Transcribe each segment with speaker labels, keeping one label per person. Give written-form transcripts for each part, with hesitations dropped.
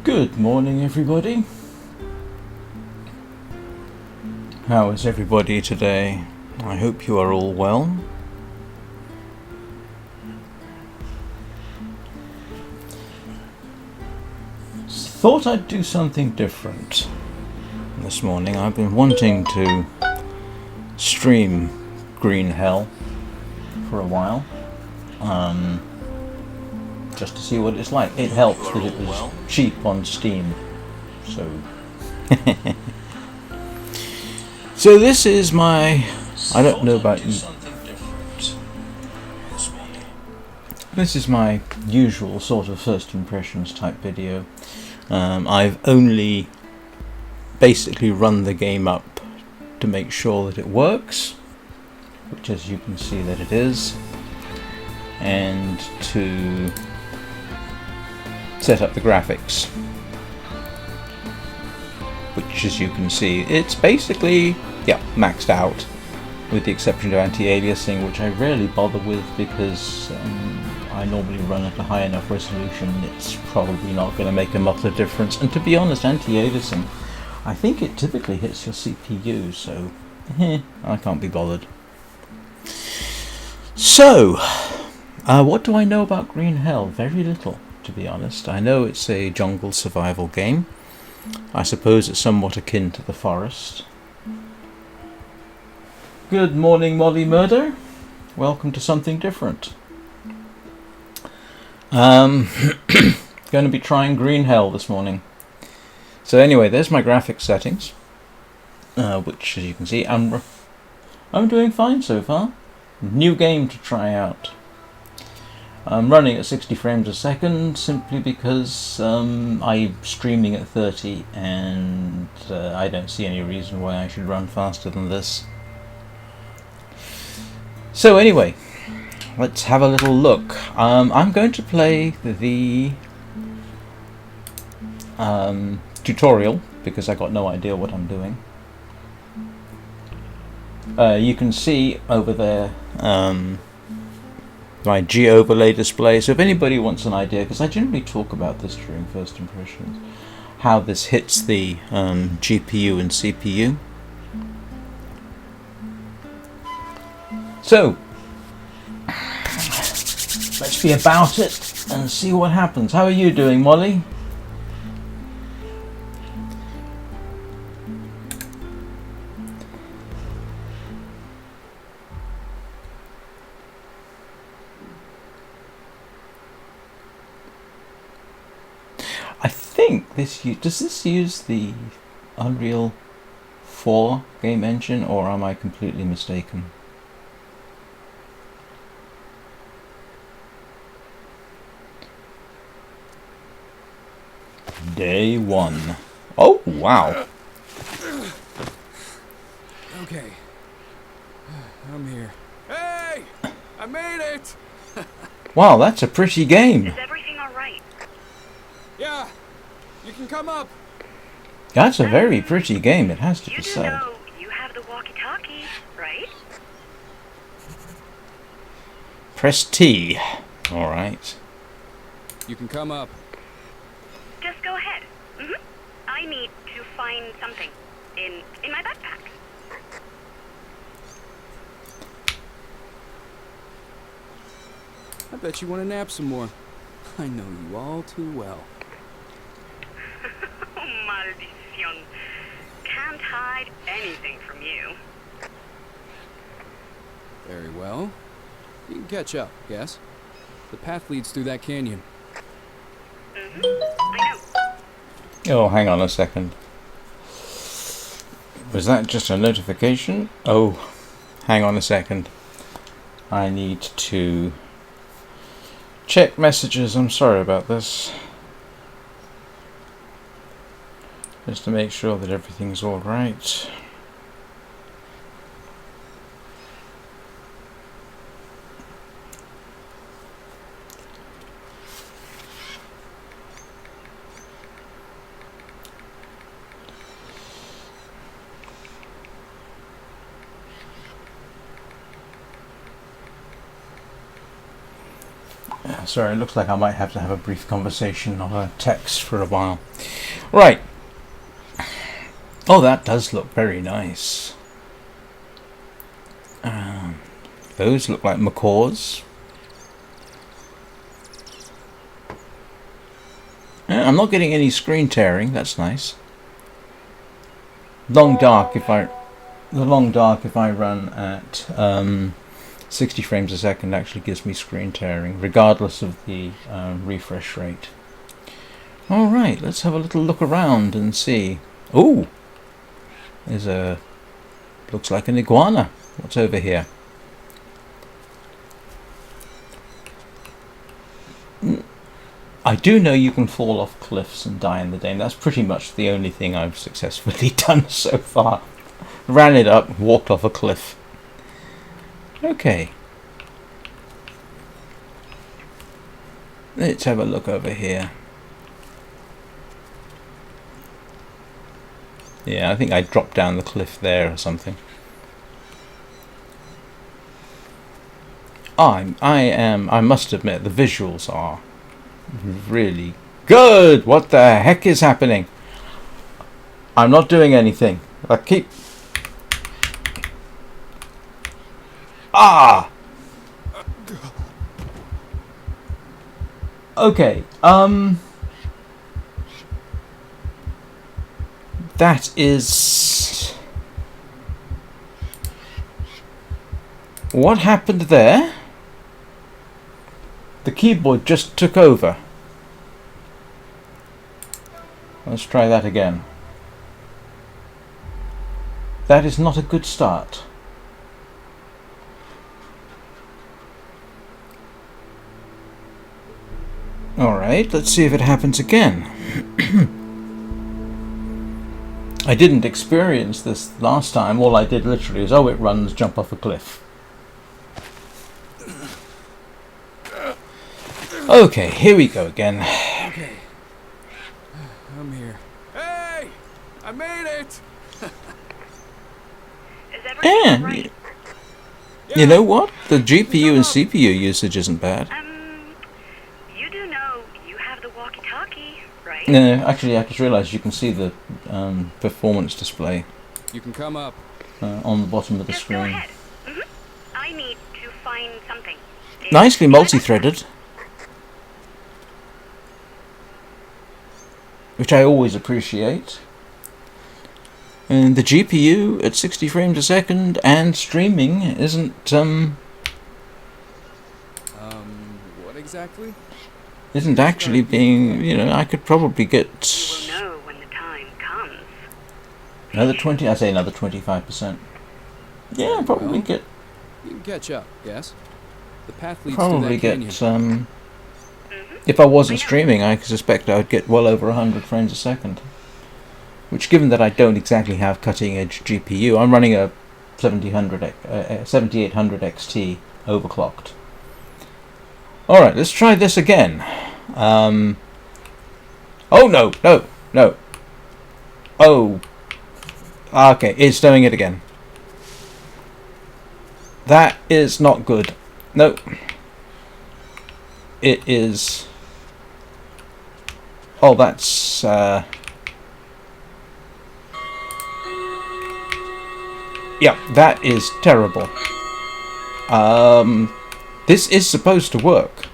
Speaker 1: Good morning, everybody. How is everybody today? I hope you are all well. Thought I'd do something different this morning. I've been wanting to stream Green Hell for a while, just to see what it's like. It helps that it was cheap on Steam, so so this is my, I don't know about you, this is my usual sort of first impressions type video. I've only basically run the game up to make sure that it works, which as you can see that it is, and to set up the graphics, which as you can see it's basically maxed out, with the exception of anti-aliasing, which I rarely bother with because I normally run at a high enough resolution. It's probably not going to make a much of difference, and to be honest, anti-aliasing, I think it typically hits your CPU, so I can't be bothered. So what do I know about Green Hell? Very little, to be honest. I know it's a jungle survival game. I suppose it's somewhat akin to The Forest. Good morning, Molly Murder. Welcome to something different. Going to be trying Green Hell this morning. So anyway, there's my graphics settings, which as you can see, I'm doing fine so far. New game to try out. I'm running at 60 frames a second simply because I'm streaming at 30, and I don't see any reason why I should run faster than this. So anyway, let's have a little look. I'm going to play the tutorial because I got no idea what I'm doing. You can see over there my G-overlay display, so if anybody wants an idea, because I generally talk about this during first impressions, how this hits the GPU and CPU. So let's be about it and see what happens. How are you doing, Molly? I think does this use the Unreal 4 game engine, or am I completely mistaken? Day 1. Oh, wow.
Speaker 2: Okay. I'm here. Hey! I made it!
Speaker 1: Wow, that's a pretty game.
Speaker 3: Is everything alright?
Speaker 2: Yeah! You can come up!
Speaker 1: That's a very pretty game, it has to be
Speaker 3: You do
Speaker 1: said.
Speaker 3: know you have the walkie-talkie, right?
Speaker 1: Press T. Alright.
Speaker 2: You can come up.
Speaker 3: Just go ahead. I need to find something in my backpack.
Speaker 2: I bet you want to nap some more. I know you all too well.
Speaker 3: Maldición. Can't hide anything from you.
Speaker 2: Very well. You can catch up, yes? The path leads through that canyon.
Speaker 3: I know.
Speaker 1: Oh, hang on a second. Was that just a notification? Oh, hang on a second. I need to check messages. I'm sorry about this. Just to make sure that everything's all right. Sorry, it looks like I might have to have a brief conversation on a text for a while. Right. Oh, that does look very nice. Those look like macaws. I'm not getting any screen tearing. That's nice. The long dark if I run at 60 frames a second actually gives me screen tearing, regardless of the refresh rate. All right, let's have a little look around and see. Oh, there's a looks like an iguana. What's over here? I do know you can fall off cliffs and die in the game. That's pretty much the only thing I've successfully done so far. Ran it up, walked off a cliff. Okay. Let's have a look over here. Yeah, I think I dropped down the cliff there or something. I must admit, the visuals are really good. What the heck is happening? I'm not doing anything. I keep... Ah! Okay, that is... What happened there? The keyboard just took over. Let's try that again. That is not a good start. Alright, let's see if it happens again. I didn't experience this last time. All I did literally is, oh, it runs, jump off a cliff. Okay, here we go again.
Speaker 2: Okay. I'm here. Hey! I made it!
Speaker 3: Is everything
Speaker 1: Yeah,
Speaker 3: right?
Speaker 1: you know what? The GPU and CPU usage isn't bad.
Speaker 3: You do know you have the walkie-talkie, right?
Speaker 1: No, actually, I just realised you can see the performance display
Speaker 2: You can come up.
Speaker 1: on the bottom of the
Speaker 3: Just go
Speaker 1: screen.
Speaker 3: ahead. I need to find something.
Speaker 1: Nicely multi-threaded, which I always appreciate. And the GPU at 60 frames a second and streaming isn't
Speaker 2: What exactly?
Speaker 1: isn't actually being, you know, I could probably get
Speaker 3: You will know when the time comes.
Speaker 1: another 20, I say another 25%. Yeah, I'll probably
Speaker 2: Well,
Speaker 1: get
Speaker 2: You can catch up, yes? The path leads
Speaker 1: probably
Speaker 2: to that
Speaker 1: get
Speaker 2: canyon.
Speaker 1: if I wasn't streaming, I suspect I would get well over 100 frames a second. Which, given that I don't exactly have cutting-edge GPU, I'm running a 7800 XT overclocked. Alright, let's try this again. Oh, no, no, no. Oh. Okay, it's doing it again. That is not good. No. It is... Oh, that's... Yeah, that is terrible. This is supposed to work.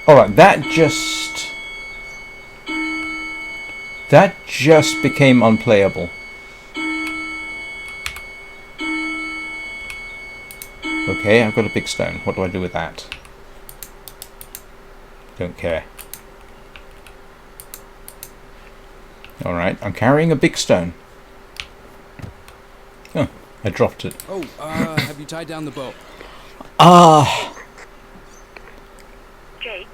Speaker 1: Alright, that just became unplayable. Okay, I've got a big stone. What do I do with that? Don't care. Alright, I'm carrying a big stone. Oh, I dropped it.
Speaker 2: Oh, have you tied down the boat?
Speaker 3: Jake,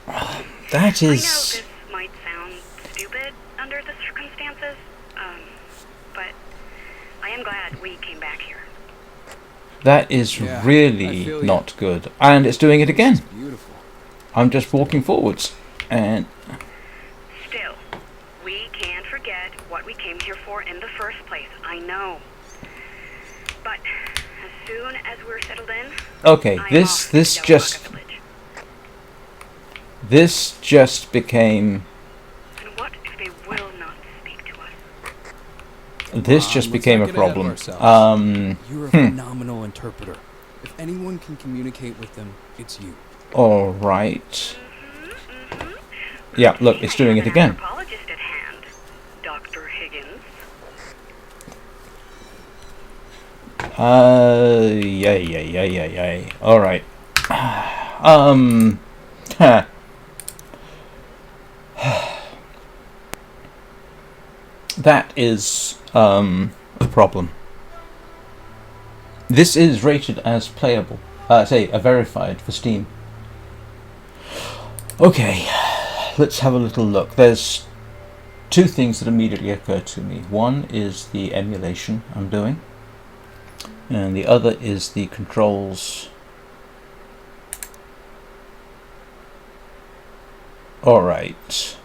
Speaker 1: that
Speaker 3: I know
Speaker 1: is...
Speaker 3: this might sound stupid under the circumstances, but I am glad we came back here.
Speaker 1: That is
Speaker 2: Yeah, I
Speaker 1: really
Speaker 2: feel ya.
Speaker 1: not good. And it's doing it again.
Speaker 2: It's beautiful.
Speaker 1: I'm just walking forwards. And...
Speaker 3: Still, we can't forget what we came here for in the first place. I know. But as soon as we're settled in,
Speaker 1: Okay,
Speaker 3: I'm
Speaker 1: this
Speaker 3: off to Delaware Village.
Speaker 1: just became
Speaker 3: And what if they will not speak to us?
Speaker 1: this
Speaker 2: Come
Speaker 1: just
Speaker 2: on, let's
Speaker 1: became
Speaker 2: not
Speaker 1: a
Speaker 2: get ahead of
Speaker 1: problem.
Speaker 2: ourselves. You're a phenomenal interpreter. If anyone can communicate with them, it's you.
Speaker 1: All right. Yeah, look, it's doing it
Speaker 3: I
Speaker 1: again.
Speaker 3: have an anthropologist at hand, Dr. Higgins.
Speaker 1: Yeah. All right. Huh. That is a problem. This is rated as playable. Say verified for Steam. Okay, let's have a little look. There's two things that immediately occur to me. One is the emulation I'm doing, and the other is the controls. Alright.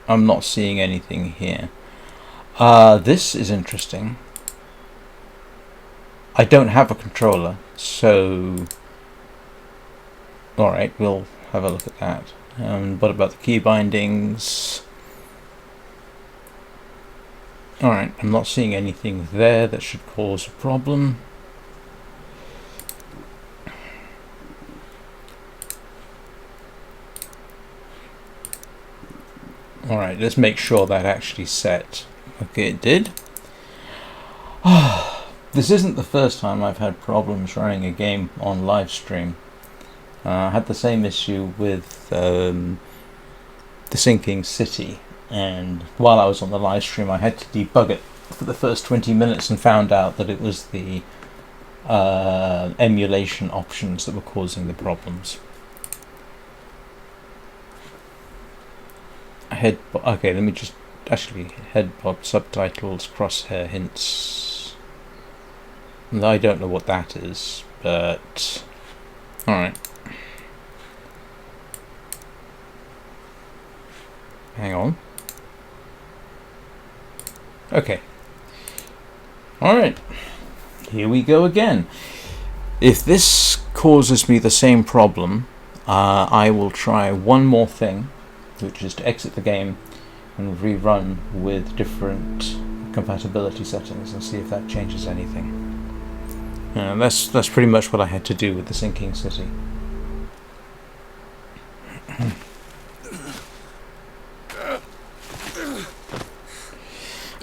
Speaker 1: I'm not seeing anything here. This is interesting. I don't have a controller, so... Alright, we'll have a look at that. What about the key bindings? Alright, I'm not seeing anything there that should cause a problem. Alright, let's make sure that actually set. Okay, it did. This isn't the first time I've had problems running a game on live stream. I had the same issue with the Sinking City, and while I was on the live stream I had to debug it for the first 20 minutes and found out that it was the emulation options that were causing the problems. Okay, let me just actually headbutt subtitles, crosshair hints. I don't know what that is, but alright. Hang on. Okay. Alright. Here we go again. If this causes me the same problem, I will try one more thing, which is to exit the game and rerun with different compatibility settings and see if that changes anything. That's pretty much what I had to do with the Sinking City.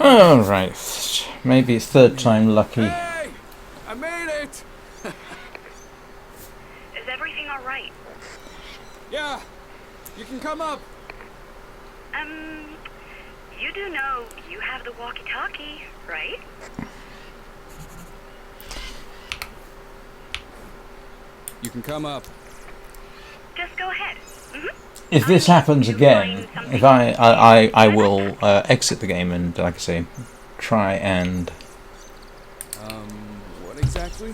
Speaker 1: Alright, maybe third time lucky.
Speaker 2: Hey! I made it!
Speaker 3: Is everything alright?
Speaker 2: Yeah, you can come up.
Speaker 3: You do know you have the walkie-talkie, right?
Speaker 2: You can come up.
Speaker 3: Just go ahead.
Speaker 1: If this happens again, if I will exit the game and, like I say, try and
Speaker 2: What exactly?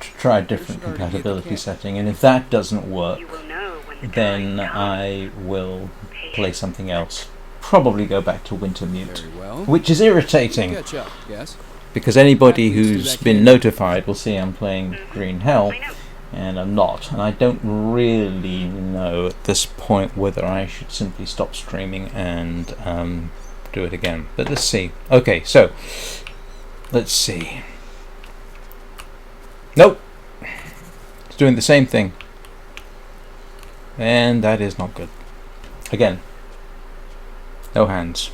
Speaker 1: try a different compatibility setting, and if that doesn't work,
Speaker 3: You will know when the
Speaker 1: then
Speaker 3: time comes.
Speaker 1: I will play something else. Probably go back to Wintermute,
Speaker 2: Very well.
Speaker 1: which is irritating
Speaker 2: Catch up, yes?
Speaker 1: because anybody
Speaker 2: Back to
Speaker 1: who's
Speaker 2: that
Speaker 1: been
Speaker 2: game.
Speaker 1: notified will see I'm playing Green Hell,
Speaker 3: I know.
Speaker 1: and I'm not, and I don't really know at this point whether I should simply stop streaming and do it again. But let's see. Okay, so let's see. Nope, it's doing the same thing, and that is not good. Again, no hands.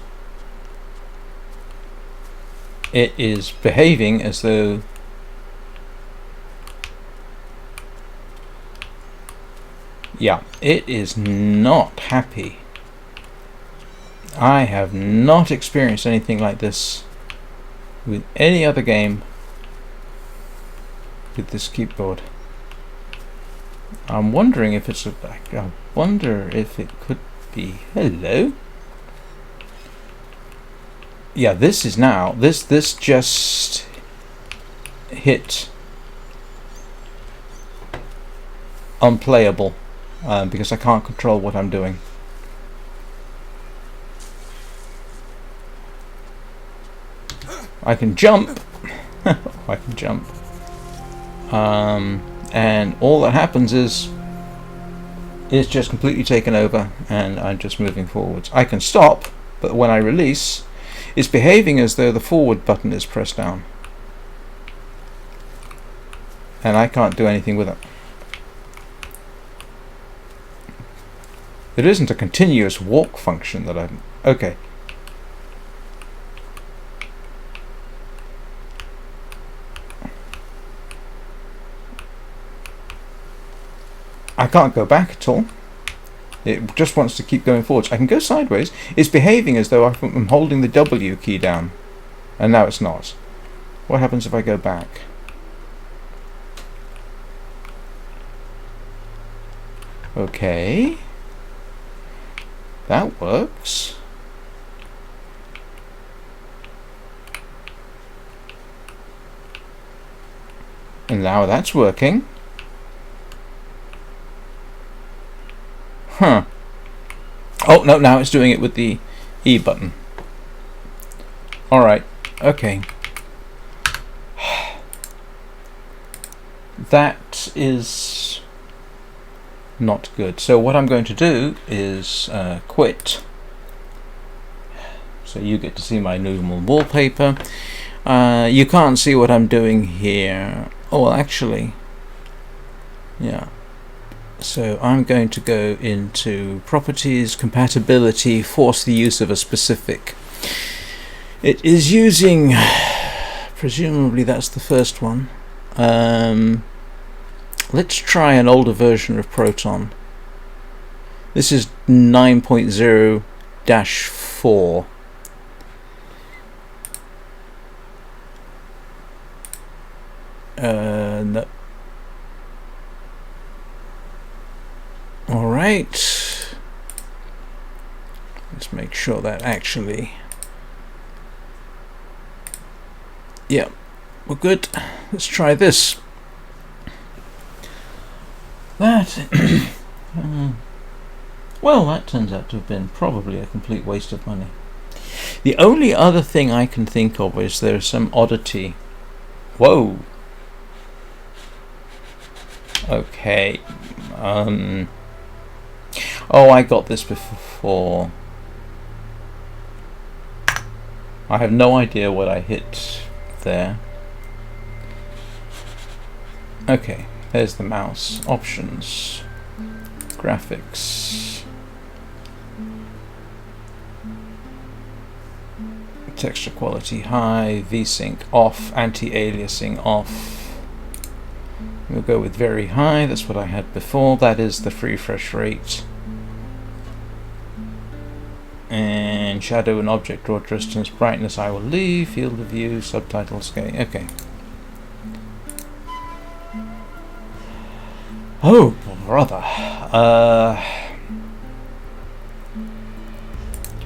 Speaker 1: It is behaving as though yeah, it is not happy. I have not experienced anything like this with any other game with this keyboard. I'm wondering if it's I wonder if it could be. Hello? Yeah, this is now. This just hit unplayable. Because I can't control what I'm doing. I can jump, I can jump. And all that happens is it's just completely taken over, and I'm just moving forwards. I can stop, but when I release, it's behaving as though the forward button is pressed down. And I can't do anything with it. There isn't a continuous walk function that I'm... Okay. I can't go back at all. It just wants to keep going forwards. I can go sideways. It's behaving as though I'm holding the W key down. And now it's not. What happens if I go back? Okay. That works. And now that's working. Huh. Oh, no, now it's doing it with the E button. Alright, okay. That is not good. So what I'm going to do is quit. So you get to see my normal wallpaper. You can't see what I'm doing here. Oh, well, actually, yeah. So I'm going to go into Properties, Compatibility, force the use of a specific. It is using, presumably that's the first one. Let's try an older version of Proton. This is 9.0-4. No. Alright. Let's make sure that actually... Yeah, we're good. Let's try this. That... well, that turns out to have been probably a complete waste of money. The only other thing I can think of is there's some oddity. Whoa! Okay. Oh, I got this before. I have no idea what I hit there. Okay, there's the mouse. Options. Graphics. Texture quality high. VSync off. Anti-aliasing off. We'll go with very high. That's what I had before. That is the refresh rate. And shadow and object draw distance, brightness I will leave, field of view, subtitle scale. Okay. Oh, brother.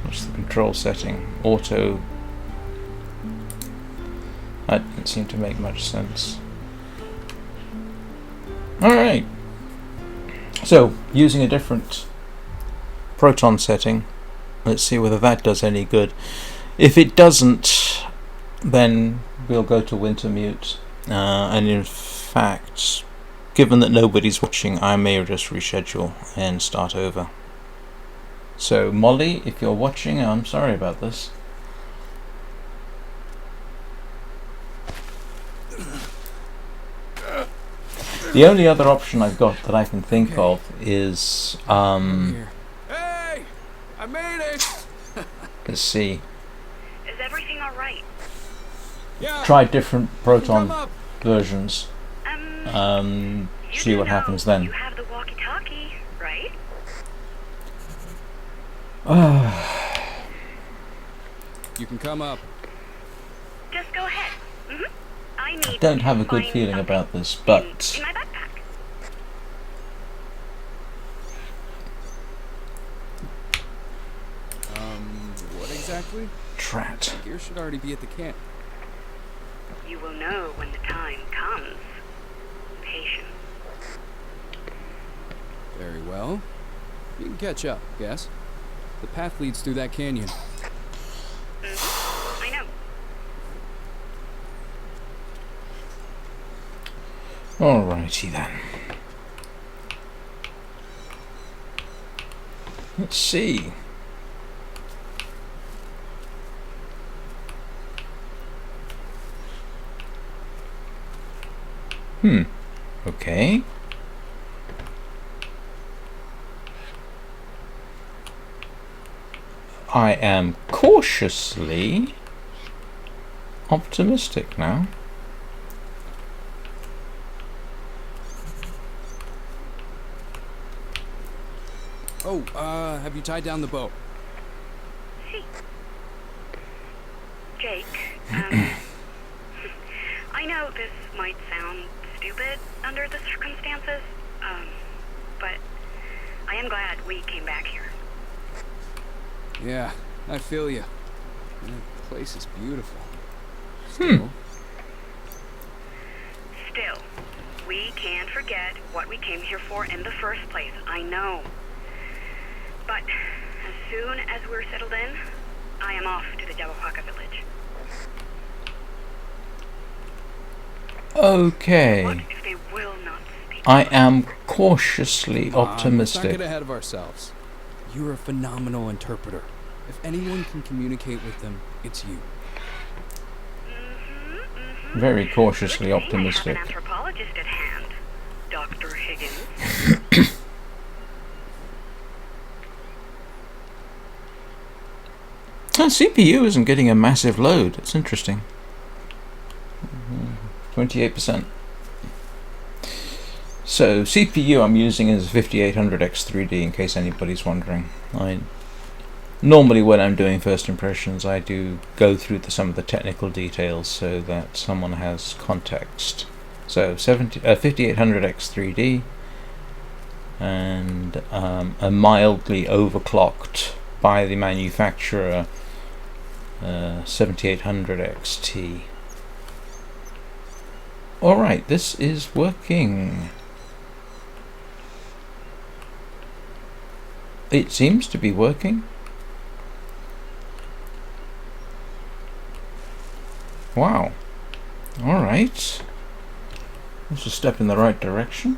Speaker 1: What's the control setting? Auto. That didn't seem to make much sense. Alright. So, using a different Proton setting. Let's see whether that does any good. If it doesn't, then we'll go to Wintermute. And in fact, given that nobody's watching, I may just reschedule and start over. So, Molly, if you're watching, I'm sorry about this. The only other option I've got that I can think of is
Speaker 2: Hey! I made it!
Speaker 1: let's see.
Speaker 3: Is everything all right?
Speaker 2: Yeah.
Speaker 1: Try different
Speaker 2: Come
Speaker 1: Proton
Speaker 2: up.
Speaker 1: versions.
Speaker 3: You
Speaker 1: See
Speaker 3: do
Speaker 1: what
Speaker 3: know
Speaker 1: happens then.
Speaker 3: You have the walkie-talkie, right?
Speaker 2: You can come up.
Speaker 3: Just go ahead. I need
Speaker 1: I don't have a
Speaker 3: to
Speaker 1: good
Speaker 3: find
Speaker 1: feeling
Speaker 3: something
Speaker 1: about this, but
Speaker 3: in my backpack.
Speaker 2: What exactly?
Speaker 1: Trat.
Speaker 2: Gear should already be at the camp.
Speaker 3: You will know when the time comes. Patience.
Speaker 2: Very well. You can catch up, guess. The path leads through that canyon.
Speaker 3: I know.
Speaker 1: Alrighty then. Let's see. Okay. I am cautiously optimistic now.
Speaker 2: Oh, have you tied down the boat?
Speaker 3: See. Jake, I know this might sound stupid under the circumstances, but I am glad we came back here.
Speaker 2: Yeah, I feel you. That place is beautiful. Still,
Speaker 3: Still, we can't forget what we came here for in the first place. I know. But as soon as we're settled in, I am off to the Jabapaka village.
Speaker 1: Okay.
Speaker 3: What if they will not speak?
Speaker 1: I am cautiously
Speaker 2: Let's not
Speaker 1: optimistic.
Speaker 2: get ahead of ourselves. You're a phenomenal interpreter. If anyone can communicate with them, it's you.
Speaker 1: Very cautiously
Speaker 3: Good thing
Speaker 1: optimistic.
Speaker 3: I have an anthropologist at hand, Dr. Higgins.
Speaker 1: CPU isn't getting a massive load. It's interesting. 28%. So CPU I'm using is 5800X3D in case anybody's wondering. Normally when I'm doing first impressions I do go through some of the technical details so that someone has context. So 5800X3D and a mildly overclocked by the manufacturer 7800XT. Alright, this is working. It seems to be working. Wow. Alright. That's a step in the right direction.